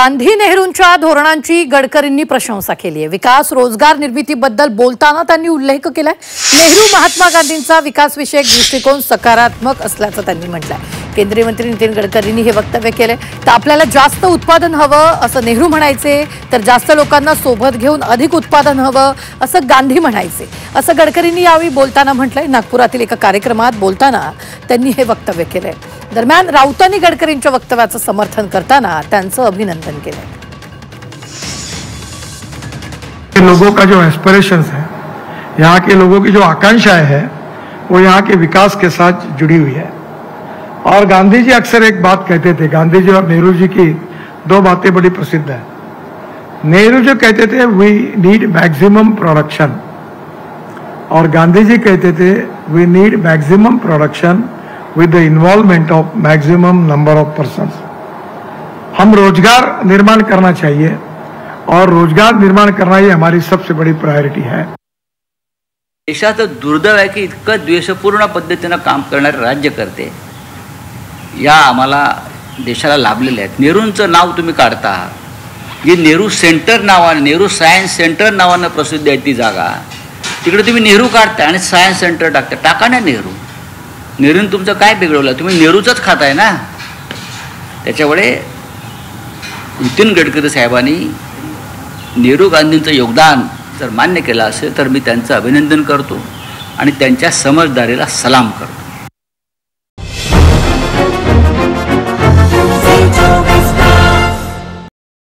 गांधी नेहरूंच्या धोरणांची गडकरींनी प्रशंसा केली आहे। विकास रोजगार निर्मितीबद्दल बोलताना त्यांनी उल्लेख केलाय। नेहरू महात्मा गांधींचा विकासविषयक दृष्टिकोन सकारात्मक असल्याचं त्यांनी म्हटलंय। केंद्रीय मंत्री नितीन गडकरींनी हे वक्तव्य केले। तर आपल्याला जास्त उत्पादन हवं असं नेहरू म्हणायचे, तर जास्त लोकांना सोबत घेऊन अधिक उत्पादन हवं असं गांधी म्हणायचे, असं गडकरींनी यावेळी बोलताना म्हटलंय। नागपुरातील एका कार्यक्रमात बोलताना त्यांनी हे वक्तव्य केलंय। दरम्यान राऊतांनी गडकरींच्या वक्तव्याचं समर्थन करताना त्यांचं अभिनंदन केलंय। लोगों का जो एस्पिरेशंस है, यहाँ के लोगों की जो आकांक्षाएं है, वो यहाँ के विकास के साथ जुड़ी हुई है। और गांधी जी अक्सर एक बात कहते थे, गांधी जी और नेहरू जी की दो बातें बड़ी प्रसिद्ध है। नेहरू जो कहते थे वी नीड मैक्सिमम प्रोडक्शन, और गांधी जी कहते थे we need maximum production with the involvement of maximum number of persons। हम रोजगार निर्माण करना चाहिए और रोजगार निर्माण करना ही हमारी सबसे बड़ी प्रायोरिटी है। देशाचं दुर्दैव आहे की इतकं द्वेषपूर्ण पद्धतीनं काम करणारे राज्यकर्ते या आम्हाला देशाला लाभलेले आहेत। नेहरूंचं नाव तुम्ही काढता, जी नेहरू सेंटर नावाने, नेहरू सायन्स सेंटर नावानं प्रसिद्ध आहे ती जागा, तिकडे तुम्ही नेहरू काढता आणि सायन्स सेंटर टाकता। टाका ना नेहरूने तुमचं काय बिघडवलं? तुम्ही नेहरूचंच खाताय ना। त्याच्यामुळे नितीन गडकरी साहेबांनी नेहरू गांधींचं योगदान जर मान्य केलं असेल तर मी त्यांचं अभिनंदन करतो आणि त्यांच्या समजदारीला सलाम करतो।